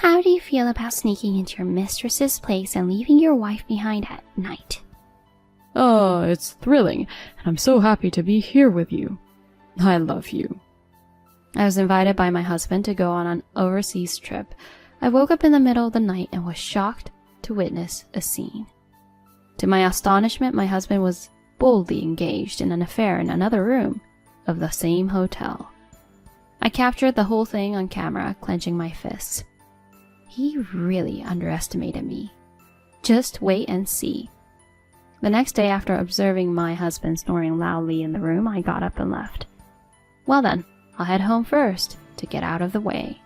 How do you feel about sneaking into your mistress's place and leaving your wife behind at night? Oh, it's thrilling, and I'm so happy to be here with you. I love you. I was invited by my husband to go on an overseas trip. I woke up in the middle of the night and was shocked to witness a scene. To my astonishment, my husband was boldly engaged in an affair in another room of the same hotel. I captured the whole thing on camera, clenching my fists. He really underestimated me. Just wait and see. The next day, after observing my husband snoring loudly in the room, I got up and left. Well then, I'll head home first to get out of the way.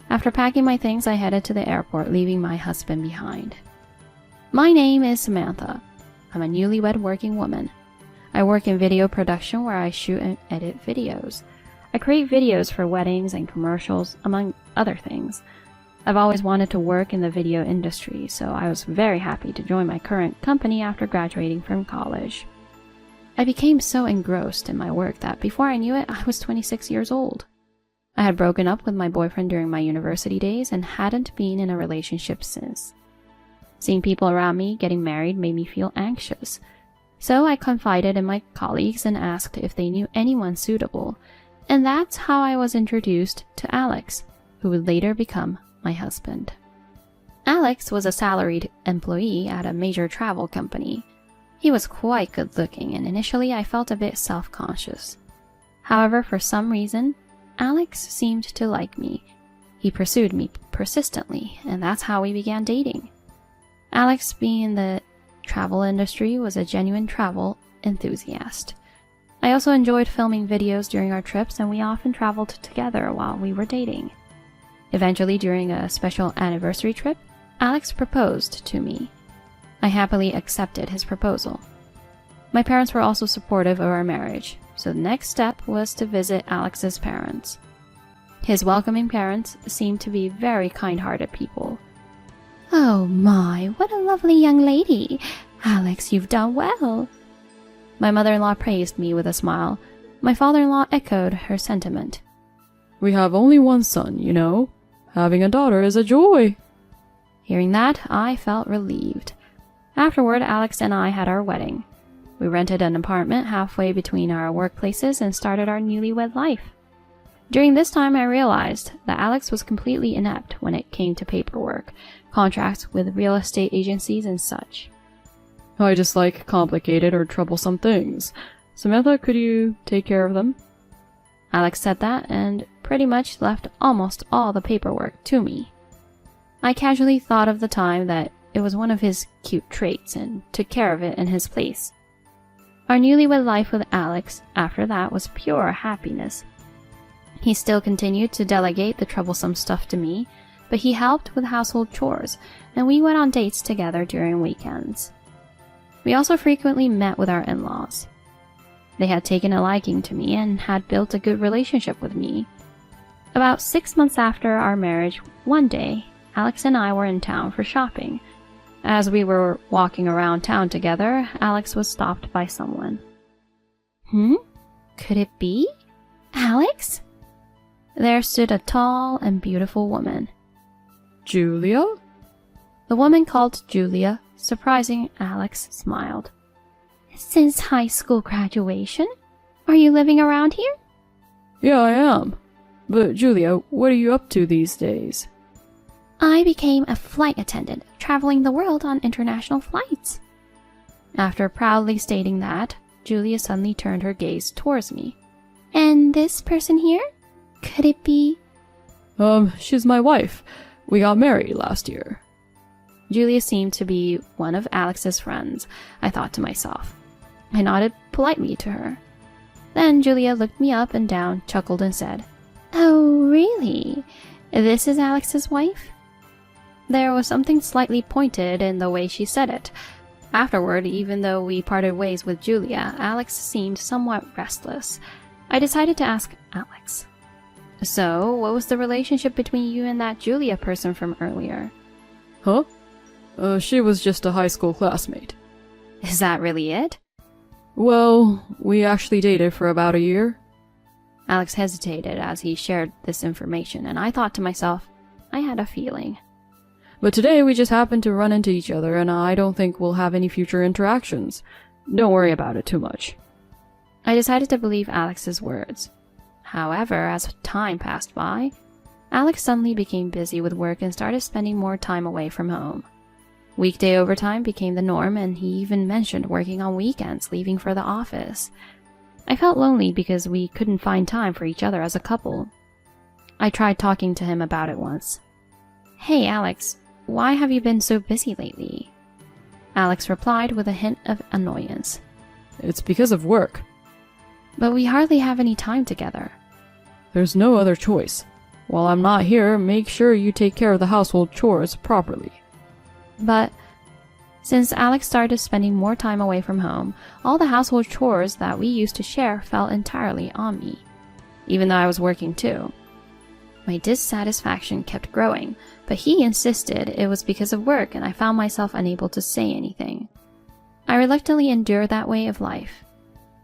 After packing my things, I headed to the airport, leaving my husband behind. My name is Samantha. I'm a newlywed working woman. I work in video production where I shoot and edit videos. I create videos for weddings and commercials, among other things. I've always wanted to work in the video industry, so I was very happy to join my current company after graduating from college. I became so engrossed in my work that before I knew it, I was 26 years old. I had broken up with my boyfriend during my university days and hadn't been in a relationship since. Seeing people around me getting married made me feel anxious, so I confided in my colleagues and asked if they knew anyone suitable, and that's how I was introduced to Alex, who would later become my husband. Alex was a salaried employee at a major travel company. He was quite good looking, and initially I felt a bit self-conscious. However, for some reason, Alex seemed to like me. He pursued me persistently, and that's how we began dating. Alex, being in the travel industry, was a genuine travel enthusiast. I also enjoyed filming videos during our trips, and we often traveled together while we were dating. Eventually, during a special anniversary trip, Alex proposed to me. I happily accepted his proposal. My parents were also supportive of our marriage, so the next step was to visit Alex's parents. His welcoming parents seemed to be very kind-hearted people. "Oh my, what a lovely young lady! Alex, you've done well!" My mother-in-law praised me with a smile. My father-in-law echoed her sentiment. "We have only one son, you know. Having a daughter is a joy." Hearing that, I felt relieved. Afterward, Alex and I had our wedding. We rented an apartment halfway between our workplaces and started our newlywed life. During this time, I realized that Alex was completely inept when it came to paperwork, contracts with real estate agencies and such. "I dislike complicated or troublesome things. Samantha, could you take care of them?" Alex said that and pretty much left almost all the paperwork to me. I casually thought of the time that it was one of his cute traits and took care of it in his place. Our newlywed life with Alex after that was pure happiness. He still continued to delegate the troublesome stuff to me, but he helped with household chores, and we went on dates together during weekends. We also frequently met with our in-laws. They had taken a liking to me and had built a good relationship with me. About 6 months after our marriage, one day, Alex and I were in town for shopping. As we were walking around town together, Alex was stopped by someone. Could it be Alex? There stood a tall and beautiful woman. "Julia?" The woman called Julia, surprising Alex, smiled. "Since high school graduation? Are you living around here?" "Yeah, I am. But Julia, what are you up to these days?" "I became a flight attendant, traveling the world on international flights." After proudly stating that, Julia suddenly turned her gaze towards me. "And this person here? Could it be?" She's my wife. We got married last year." Julia seemed to be one of Alex's friends, I thought to myself. I nodded politely to her. Then Julia looked me up and down, chuckled, and said, "Oh, really? This is Alex's wife?" There was something slightly pointed in the way she said it. Afterward, even though we parted ways with Julia, Alex seemed somewhat restless. I decided to ask Alex, "So, what was the relationship between you and that Julia person from earlier?" "Huh? She was just a high school classmate." "Is that really it?" "Well, we actually dated for about a year." Alex hesitated as he shared this information, and I thought to myself, I had a feeling. But today we just happened to run into each other, and I don't think we'll have any future interactions. Don't worry about it too much. I decided to believe Alex's words. However, as time passed by, Alex suddenly became busy with work and started spending more time away from home. Weekday overtime became the norm, and he even mentioned working on weekends, leaving for the office. I felt lonely because we couldn't find time for each other as a couple. I tried talking to him about it once. "Hey, Alex, why have you been so busy lately?" Alex replied with a hint of annoyance. It's because of work. "But we hardly have any time together." There's no other choice. While I'm not here, make sure you take care of the household chores properly. But since Alex started spending more time away from home, all the household chores that we used to share fell entirely on me, even though I was working too. My dissatisfaction kept growing, but he insisted it was because of work, and I found myself unable to say anything. I reluctantly endured that way of life.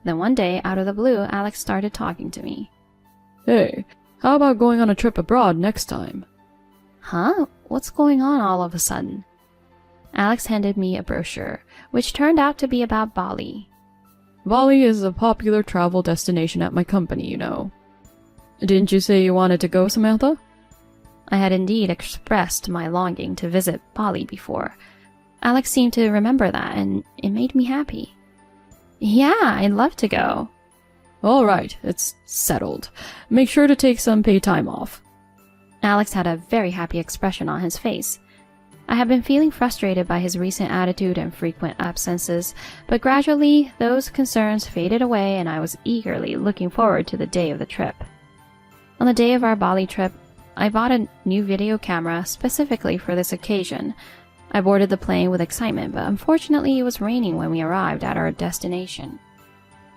Then one day, out of the blue, Alex started talking to me. Hey, how about going on a trip abroad next time? Huh? What's going on all of a sudden? Alex handed me a brochure, which turned out to be about Bali. Bali is a popular travel destination at my company, you know. Didn't you say you wanted to go, Samantha? I had indeed expressed my longing to visit Bali before. Alex seemed to remember that, and it made me happy. Yeah, I'd love to go. All right, it's settled. Make sure to take some paid time off. Alex had a very happy expression on his face. I had been feeling frustrated by his recent attitude and frequent absences, but gradually those concerns faded away, and I was eagerly looking forward to the day of the trip. On the day of our Bali trip, I bought a new video camera specifically for this occasion. I boarded the plane with excitement, but unfortunately it was raining when we arrived at our destination.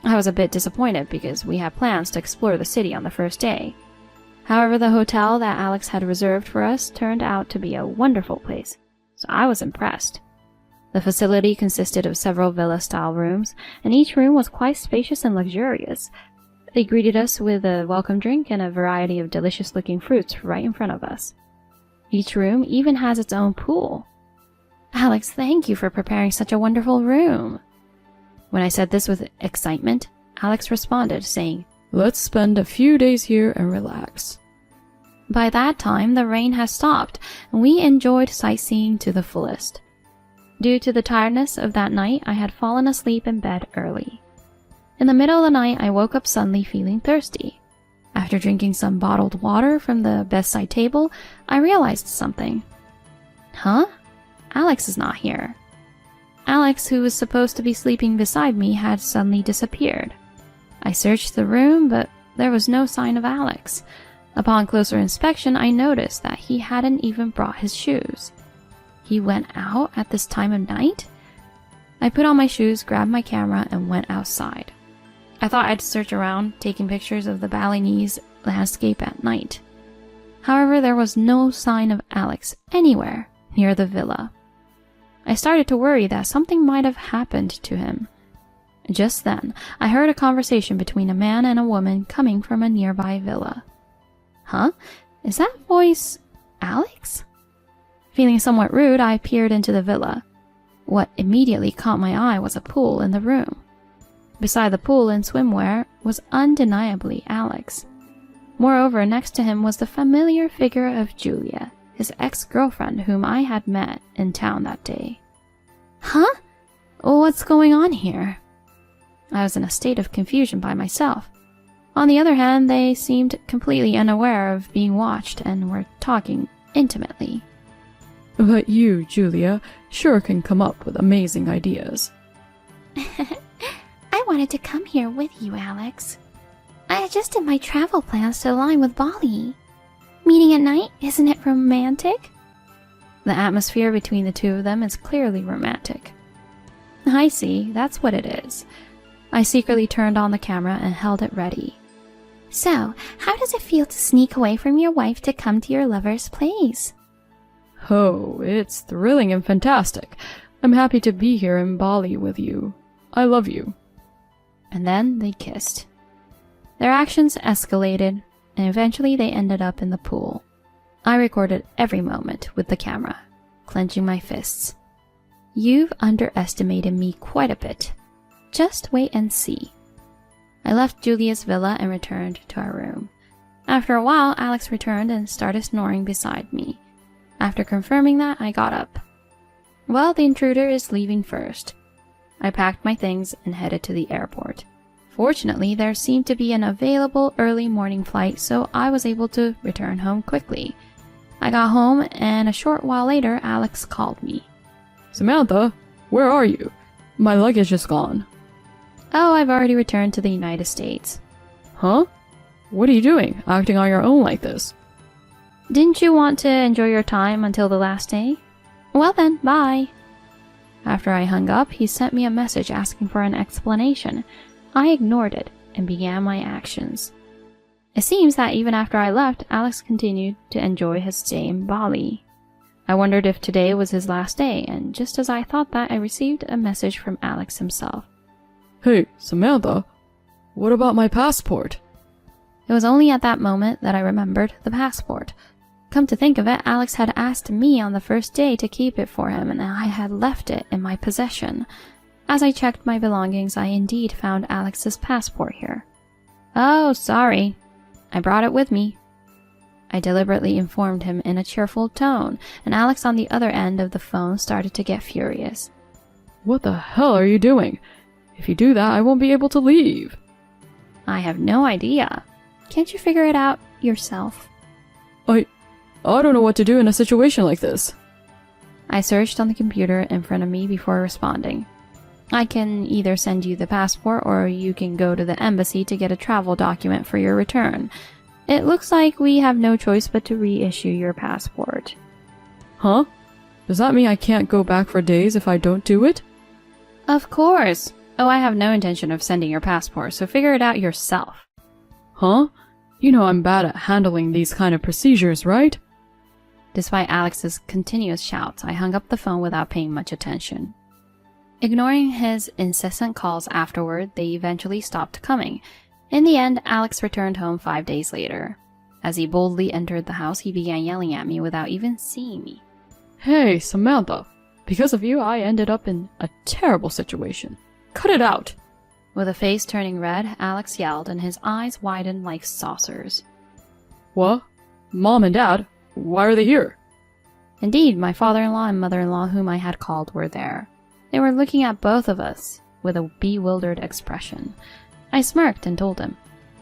I was a bit disappointed because we had plans to explore the city on the first day. However, the hotel that Alex had reserved for us turned out to be a wonderful place, so I was impressed. The facility consisted of several villa-style rooms, and each room was quite spacious and luxurious. They greeted us with a welcome drink and a variety of delicious-looking fruits right in front of us. Each room even has its own pool. Alex, thank you for preparing such a wonderful room. When I said this with excitement, Alex responded, saying, Let's spend a few days here and relax. By that time, the rain had stopped, and we enjoyed sightseeing to the fullest. Due to the tiredness of that night, I had fallen asleep in bed early. In the middle of the night, I woke up suddenly feeling thirsty. After drinking some bottled water from the bedside table, I realized something. Huh? Alex is not here. Alex, who was supposed to be sleeping beside me, had suddenly disappeared. I searched the room, but there was no sign of Alex. Upon closer inspection, I noticed that he hadn't even brought his shoes. He went out at this time of night? I put on my shoes, grabbed my camera, and went outside. I thought I'd search around, taking pictures of the Balinese landscape at night. However, there was no sign of Alex anywhere near the villa. I started to worry that something might have happened to him. Just then, I heard a conversation between a man and a woman coming from a nearby villa. Huh? Is that voice Alex? Feeling somewhat rude, I peered into the villa. What immediately caught my eye was a pool in the room. Beside the pool in swimwear was undeniably Alex. Moreover, next to him was the familiar figure of Julia, his ex-girlfriend whom I had met in town that day. Huh? What's going on here? I was in a state of confusion by myself. On the other hand, they seemed completely unaware of being watched and were talking intimately. But you, Julia, sure can come up with amazing ideas. I wanted to come here with you, Alex. I adjusted my travel plans to align with Bali. Meeting at night, isn't it romantic? The atmosphere between the two of them is clearly romantic. I see, that's what it is. I secretly turned on the camera and held it ready. So, how does it feel to sneak away from your wife to come to your lover's place? Oh, it's thrilling and fantastic. I'm happy to be here in Bali with you. I love you. And then they kissed. Their actions escalated, and eventually they ended up in the pool. I recorded every moment with the camera, clenching my fists. You've underestimated me quite a bit. Just wait and see. I left Julia's villa and returned to our room. After a while, Alex returned and started snoring beside me. After confirming that, I got up. Well, the intruder is leaving first. I packed my things and headed to the airport. Fortunately, there seemed to be an available early morning flight, so I was able to return home quickly. I got home, and a short while later, Alex called me. Samantha, where are you? My luggage is gone. Oh, I've already returned to the United States. Huh? What are you doing, acting on your own like this? Didn't you want to enjoy your time until the last day? Well then, bye. After I hung up, he sent me a message asking for an explanation. I ignored it and began my actions. It seems that even after I left, Alex continued to enjoy his stay in Bali. I wondered if today was his last day, and just as I thought that, I received a message from Alex himself. Hey, Samantha, what about my passport? It was only at that moment that I remembered the passport. Come to think of it, Alex had asked me on the first day to keep it for him, and I had left it in my possession. As I checked my belongings, I indeed found Alex's passport here. Oh, sorry. I brought it with me. I deliberately informed him in a cheerful tone, and Alex on the other end of the phone started to get furious. What the hell are you doing? If you do that, I won't be able to leave. I have no idea. Can't you figure it out yourself? I don't know what to do in a situation like this. I searched on the computer in front of me before responding. I can either send you the passport or you can go to the embassy to get a travel document for your return. It looks like we have no choice but to reissue your passport. Huh? Does that mean I can't go back for days if I don't do it? Of course. Oh, I have no intention of sending your passport, so figure it out yourself. Huh? You know I'm bad at handling these kind of procedures, right? Despite Alex's continuous shouts, I hung up the phone without paying much attention. Ignoring his incessant calls afterward, they eventually stopped coming. In the end, Alex returned home 5 days later. As he boldly entered the house, he began yelling at me without even seeing me. Hey, Samantha. Because of you, I ended up in a terrible situation. Cut it out! With a face turning red, Alex yelled, and his eyes widened like saucers. What? Mom and Dad? Why are they here? Indeed, my father-in-law and mother-in-law whom I had called were there. They were looking at both of us with a bewildered expression. I smirked and told him,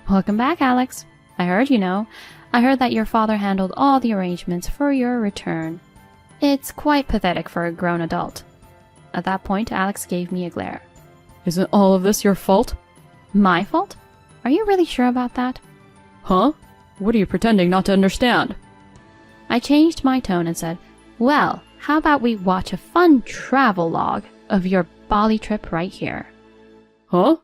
"Welcome back, Alex. I heard you know. I heard that your father handled all the arrangements for your return. It's quite pathetic for a grown adult." At that point, Alex gave me a glare. Isn't all of this your fault? My fault? Are you really sure about that? Huh? What are you pretending not to understand? I changed my tone and said, "Well, how about we watch a fun travel log of your Bali trip right here?" Huh?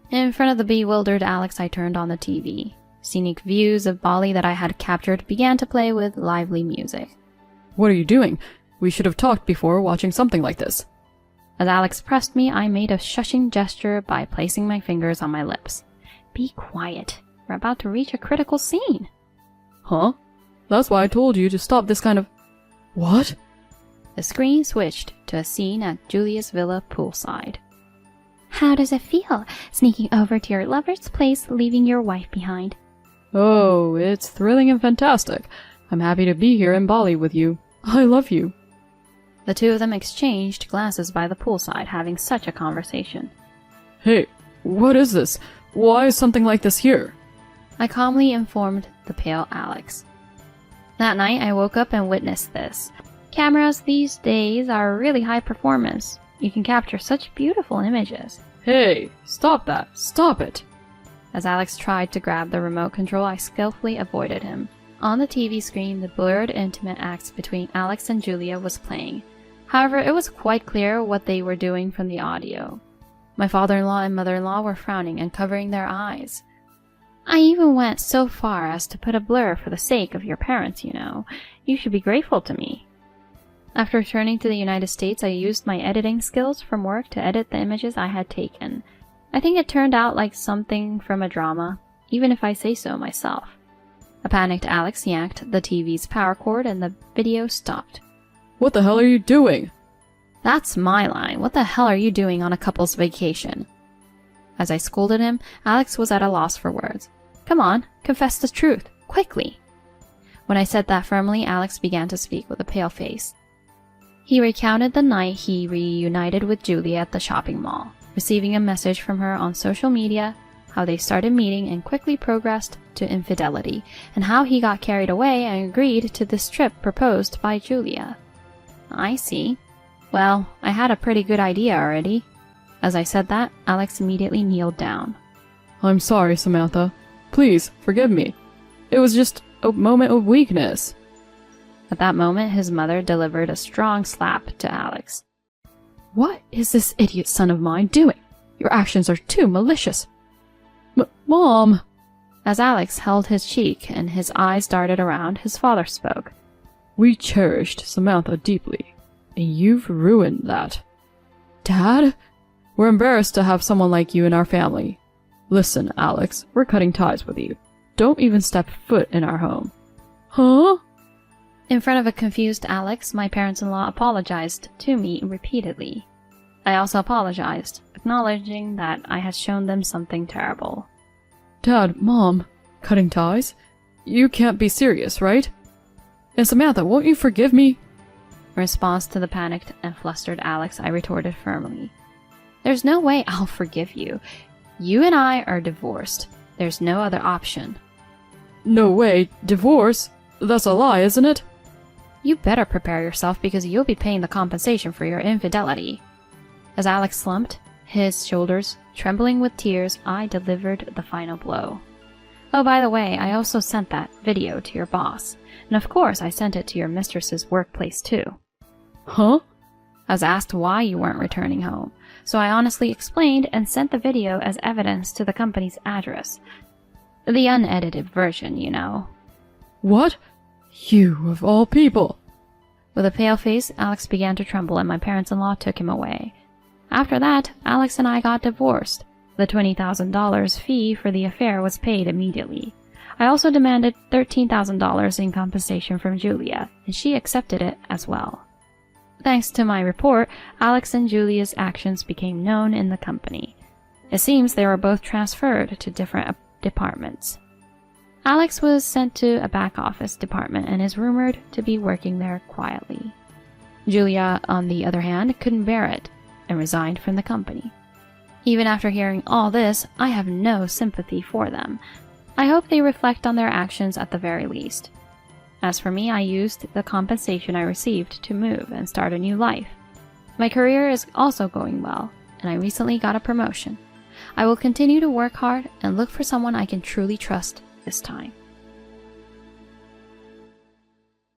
In front of the bewildered Alex, I turned on the TV. Scenic views of Bali that I had captured began to play with lively music. What are you doing? We should have talked before watching something like this. As Alex pressed me, I made a shushing gesture by placing my fingers on my lips. Be quiet. We're about to reach a critical scene. Huh? That's why I told you to stop this kind of... What? The screen switched to a scene at Julia's villa poolside. How does it feel, sneaking over to your lover's place, leaving your wife behind? Oh, it's thrilling and fantastic. I'm happy to be here in Bali with you. I love you. The two of them exchanged glances by the poolside, having such a conversation. Hey, what is this? Why is something like this here? I calmly informed the pale Alex. That night, I woke up and witnessed this. Cameras these days are really high performance. You can capture such beautiful images. Hey, stop that. Stop it. As Alex tried to grab the remote control, I skillfully avoided him. On the TV screen, the blurred intimate acts between Alex and Julia was playing. However, it was quite clear what they were doing from the audio. My father-in-law and mother-in-law were frowning and covering their eyes. I even went so far as to put a blur for the sake of your parents, you know. You should be grateful to me. After returning to the United States, I used my editing skills from work to edit the images I had taken. I think it turned out like something from a drama, even if I say so myself. A panicked Alex yanked the TV's power cord and the video stopped. What the hell are you doing? That's my line. What the hell are you doing on a couple's vacation? As I scolded him, Alex was at a loss for words. Come on, confess the truth, quickly. When I said that firmly, Alex began to speak with a pale face. He recounted the night he reunited with Julia at the shopping mall, receiving a message from her on social media, how they started meeting and quickly progressed to infidelity, and how he got carried away and agreed to this trip proposed by Julia. I see. Well, I had a pretty good idea already. As I said that, Alex immediately kneeled down. I'm sorry, Samantha. Please, forgive me. It was just a moment of weakness. At that moment, his mother delivered a strong slap to Alex. What is this idiot son of mine doing? Your actions are too malicious. Mom! As Alex held his cheek and his eyes darted around, his father spoke. We cherished Samantha deeply, and you've ruined that. Dad? We're embarrassed to have someone like you in our family. Listen, Alex, we're cutting ties with you. Don't even step foot in our home. Huh? In front of a confused Alex, my parents-in-law apologized to me repeatedly. I also apologized, acknowledging that I had shown them something terrible. Dad, Mom, cutting ties? You can't be serious, right? And Samantha, won't you forgive me? In response to the panicked and flustered Alex, I retorted firmly. There's no way I'll forgive you. You and I are divorced. There's no other option. No way, divorce? That's a lie, isn't it? You better prepare yourself because you'll be paying the compensation for your infidelity. As Alex slumped, his shoulders trembling with tears, I delivered the final blow. Oh, by the way, I also sent that video to your boss. And of course, I sent it to your mistress's workplace too. Huh? I was asked why you weren't returning home, so I honestly explained and sent the video as evidence to the company's address. The unedited version, you know. What? You of all people. With a pale face, Alex began to tremble and my parents-in-law took him away. After that, Alex and I got divorced. The $20,000 fee for the affair was paid immediately. I also demanded $13,000 in compensation from Julia, and she accepted it as well. Thanks to my report, Alex and Julia's actions became known in the company. It seems they were both transferred to different departments. Alex was sent to a back office department and is rumored to be working there quietly. Julia, on the other hand, couldn't bear it and resigned from the company. Even after hearing all this, I have no sympathy for them. I hope they reflect on their actions at the very least. As for me, I used the compensation I received to move and start a new life. My career is also going well, and I recently got a promotion. I will continue to work hard and look for someone I can truly trust this time.